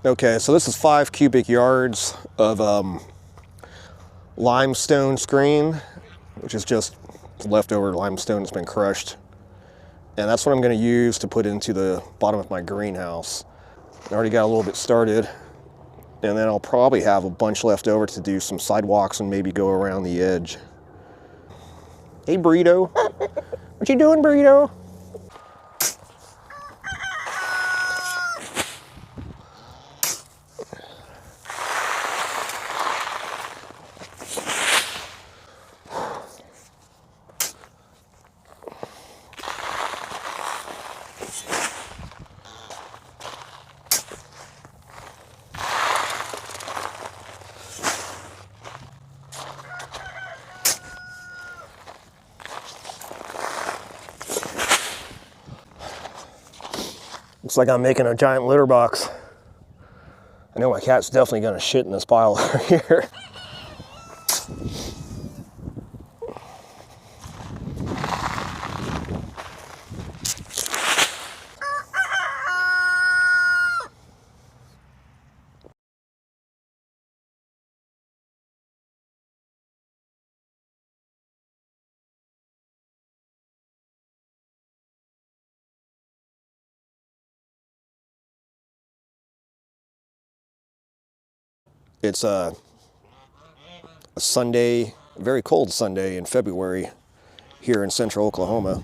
Okay, so this is 5 cubic yards of limestone screen, which is just leftover limestone that's been crushed. And that's what I'm going to use to put into the bottom of my greenhouse. I already got a little bit started, and then I'll probably have a bunch left over to do some sidewalks and maybe go around the edge. Hey, Burrito. What you doing, Burrito? Looks like I'm making a giant litter box. I know my cat's definitely gonna shit in this pile over here. It's a Sunday, a very cold Sunday in February here in central Oklahoma.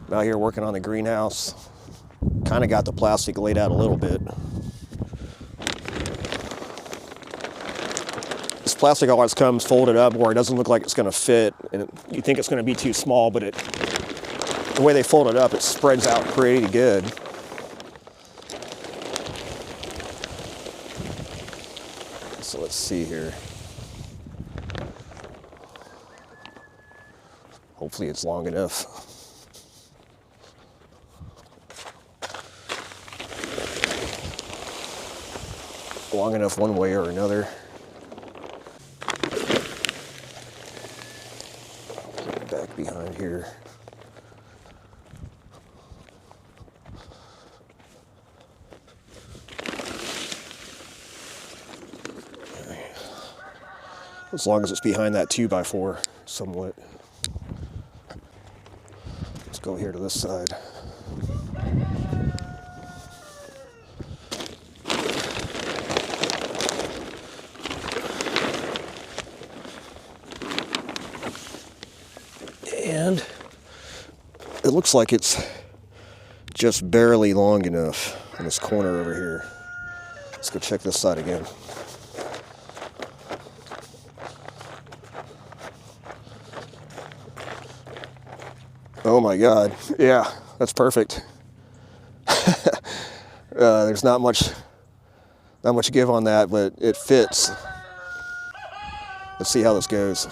I'm out here working on the greenhouse. Kind of got the plastic laid out a little bit. This plastic always comes folded up where it doesn't look like it's going to fit, and you think it's going to be too small, but the way they fold it up, it spreads out pretty good. So let's see here. Hopefully it's long enough. Long enough one way or another. Back behind here. As long as it's behind that 2x4 somewhat. Let's go here to this side. And it looks like it's just barely long enough in this corner over here. Let's go check this side again. Oh my God, yeah, that's perfect. There's not much give on that, but it fits. Let's see how this goes.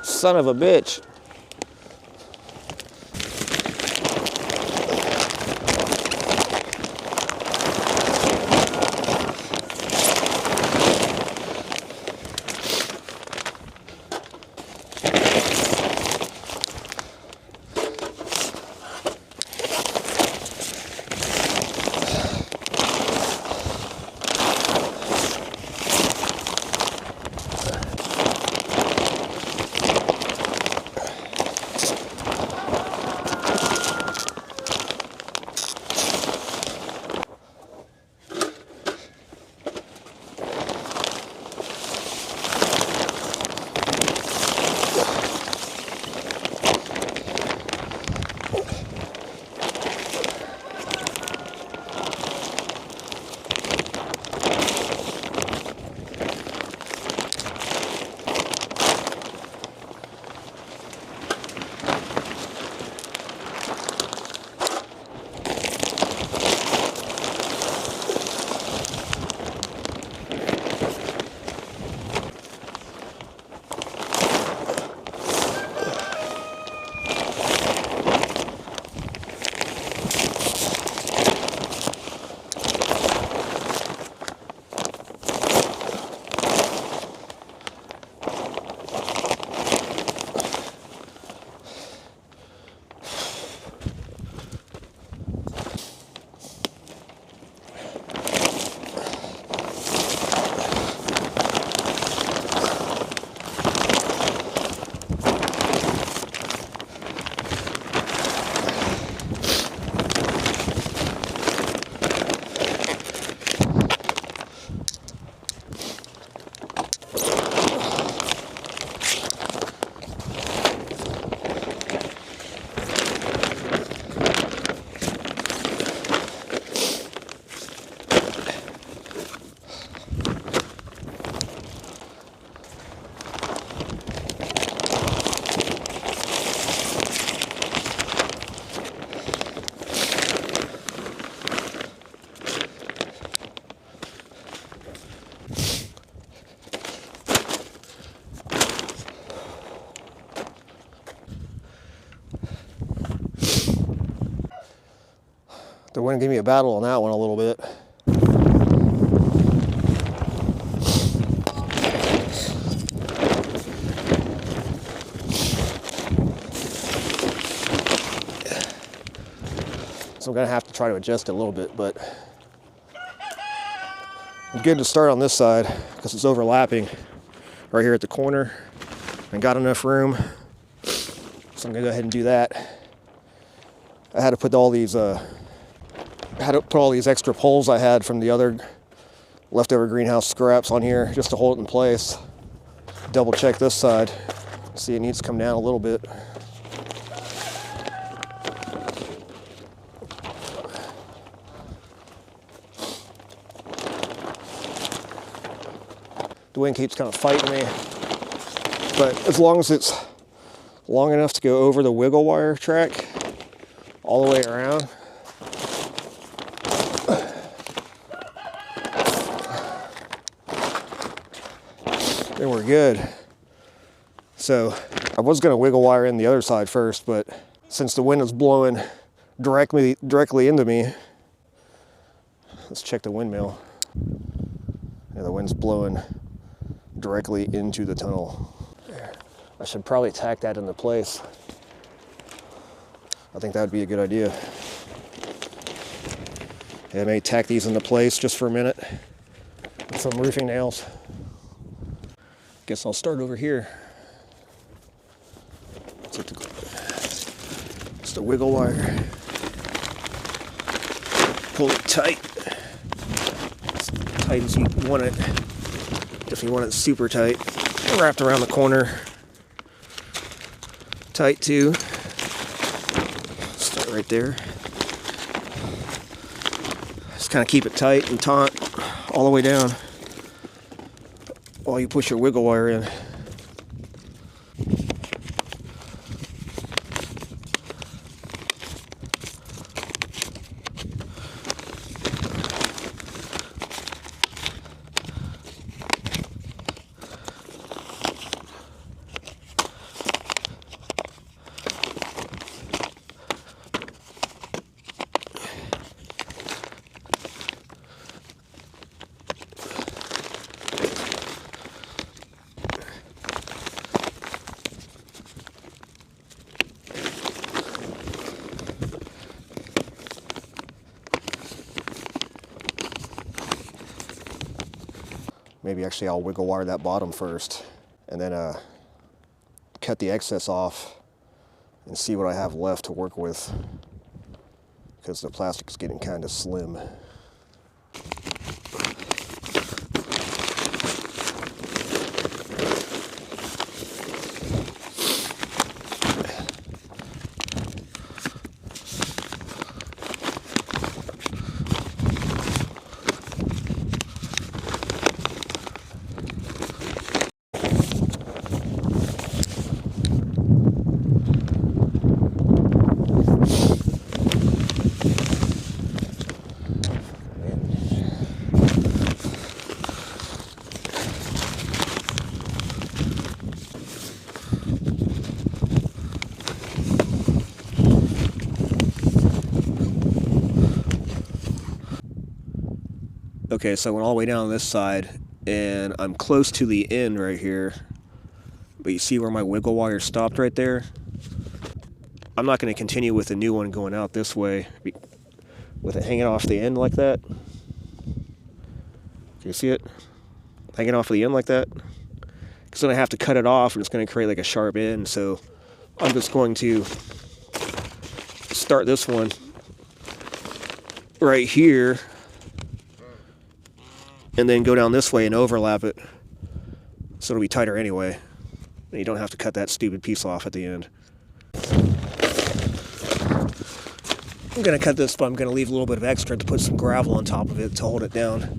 Son of a bitch. The wind gave me a battle on that one a little bit. So I'm gonna have to try to adjust it a little bit, but I'm good to start on this side because it's overlapping right here at the corner and got enough room. So I'm gonna go ahead and do that. I had to put all these extra poles I had from the other leftover greenhouse scraps on here just to hold it in place. Double check this side. See, it needs to come down a little bit. The wind keeps kind of fighting me, but as long as it's long enough to go over the wiggle wire track all the way around, then we're good. So I was going to wiggle wire in the other side first, but since the wind is blowing directly into me, let's check the windmill. Yeah, the wind's blowing directly into the tunnel. I should probably tack that into place. I think that would be a good idea. Yeah, I may tack these into place just for a minute with some roofing nails. Guess I'll start over here. It's the wiggle wire. Pull it tight. As tight as you want it. If you want it super tight. Wrapped around the corner. Tight too. Start right there. Just kind of keep it tight and taut all the way down while you push your wiggle wire in. Maybe actually I'll wiggle wire that bottom first and then cut the excess off and see what I have left to work with, because the plastic is getting kind of slim. Okay, so I went all the way down this side, and I'm close to the end right here. But you see where my wiggle wire stopped right there? I'm not going to continue with the new one going out this way with it hanging off the end like that. Can you see it? Hanging off the end like that? Because then I have to cut it off, and it's going to create like a sharp end. So I'm just going to start this one right here, and then go down this way and overlap it so it'll be tighter anyway. And you don't have to cut that stupid piece off at the end. I'm going to cut this, but I'm going to leave a little bit of extra to put some gravel on top of it to hold it down.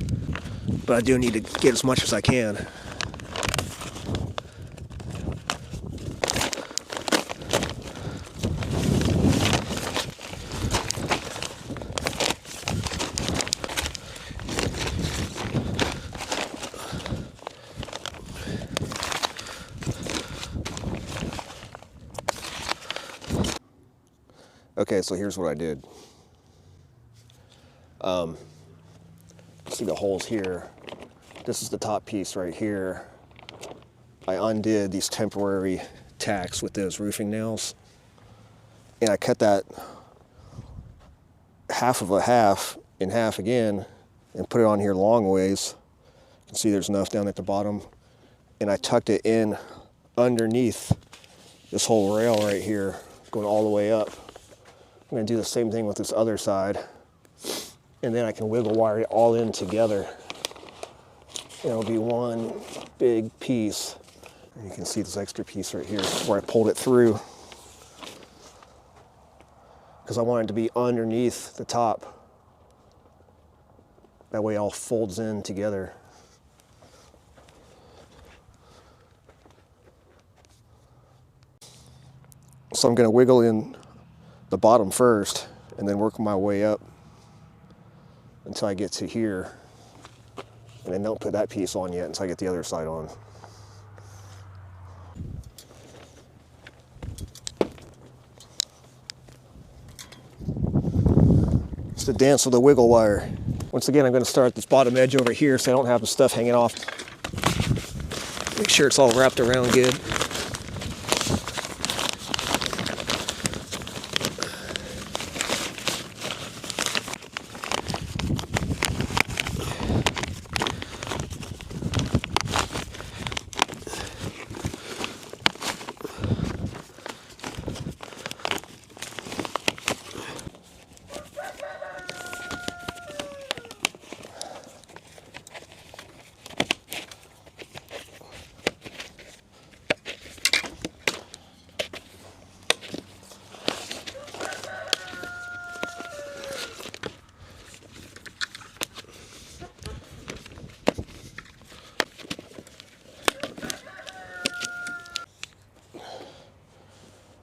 But I do need to get as much as I can. Okay, so here's what I did. See the holes here. This is the top piece right here. I undid these temporary tacks with those roofing nails, and I cut that half of a half in half again and put it on here long ways. You can see there's enough down at the bottom, and I tucked it in underneath this whole rail right here, going all the way up. I'm going to do the same thing with this other side, and then I can wiggle wire it all in together. It'll be one big piece. And you can see this extra piece right here where I pulled it through, because I want it to be underneath the top. That way it all folds in together. So I'm going to wiggle in the bottom first and then work my way up until I get to here. And then don't put that piece on yet until I get the other side on. It's the dance of the wiggle wire. Once again, I'm going to start at this bottom edge over here so I don't have the stuff hanging off. Make sure it's all wrapped around good.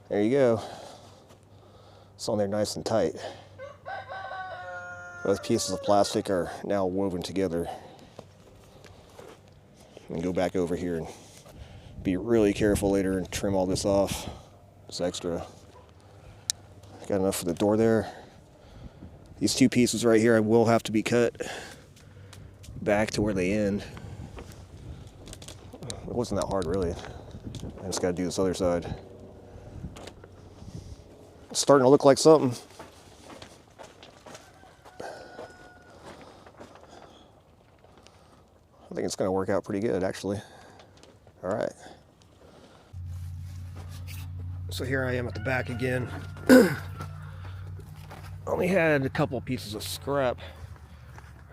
There you go. It's on there nice and tight. Both pieces of plastic are now woven together. And go back over here and be really careful later and trim all this off. It's extra. Got enough for the door there. These two pieces right here will have to be cut back to where they end. It wasn't that hard really. I just got to do this other side. It's starting to look like something. I think it's going to work out pretty good, actually. All right. So here I am at the back again. Only had a couple pieces of scrap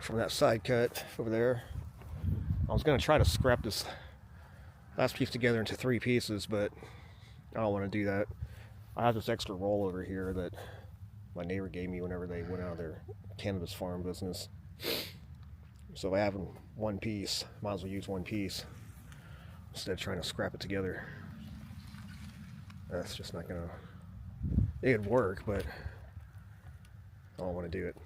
from that side cut over there. I was going to try to scrap this last piece together into 3 pieces, but I don't want to do that. I have this extra roll over here that my neighbor gave me whenever they went out of their cannabis farm business. So if I have one piece, might as well use one piece instead of trying to scrap it together. That's just not gonna, it would work, but I don't want to do it.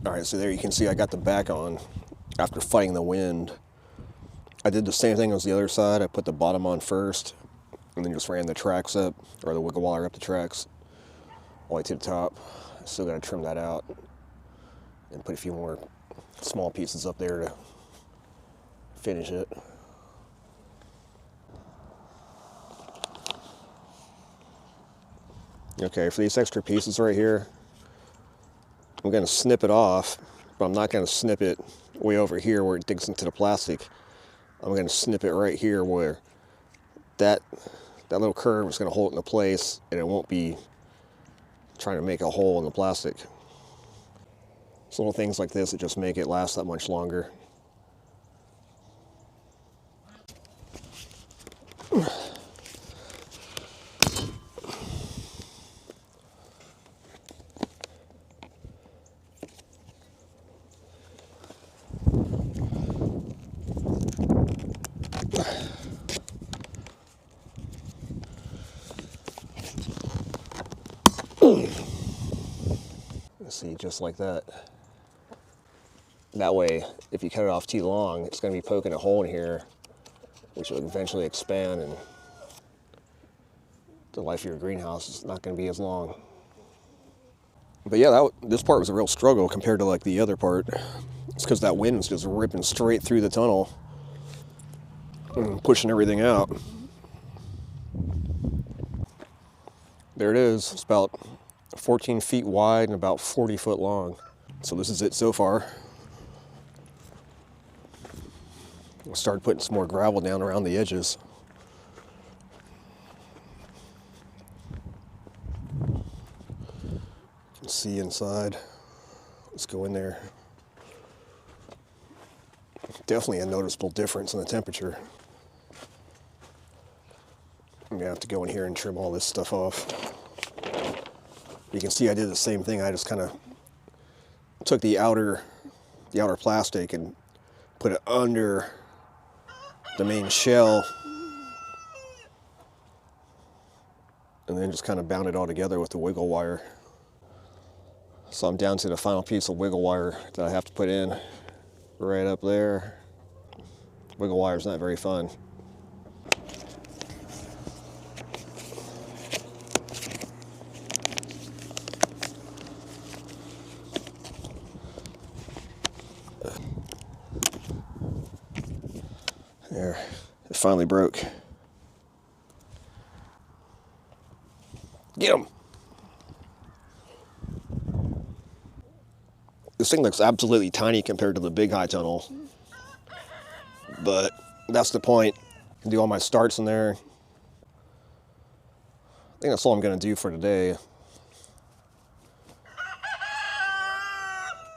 Alright, so there you can see I got the back on after fighting the wind. I did the same thing as the other side. I put the bottom on first and then just ran the tracks up, or the wiggle wire up the tracks all the way to the top. I still got to trim that out and put a few more small pieces up there to finish it. Okay, for these extra pieces right here, I'm going to snip it off, but I'm not going to snip it way over here where it digs into the plastic. I'm going to snip it right here where that little curve is going to hold it into place, and it won't be trying to make a hole in the plastic. So little things like this that just make it last that much longer. See, just like that. That way, if you cut it off too long, it's going to be poking a hole in here, which will eventually expand, and the life of your greenhouse is not going to be as long. But yeah, this part was a real struggle compared to like the other part. It's because that wind was just ripping straight through the tunnel and pushing everything out. There it is. It's about 14 feet wide and about 40 foot long. So this is it so far. We'll start putting some more gravel down around the edges. You can see inside. Let's go in there. Definitely a noticeable difference in the temperature. I'm gonna have to go in here and trim all this stuff off. You can see I did the same thing. I just kind of took the outer plastic and put it under the main shell, and then just kind of bound it all together with the wiggle wire. So I'm down to the final piece of wiggle wire that I have to put in right up there. Wiggle wire is not very fun. There, it finally broke. Get him! This thing looks absolutely tiny compared to the big high tunnel, but that's the point. I can do all my starts in there. I think that's all I'm gonna do for today.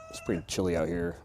It's pretty chilly out here.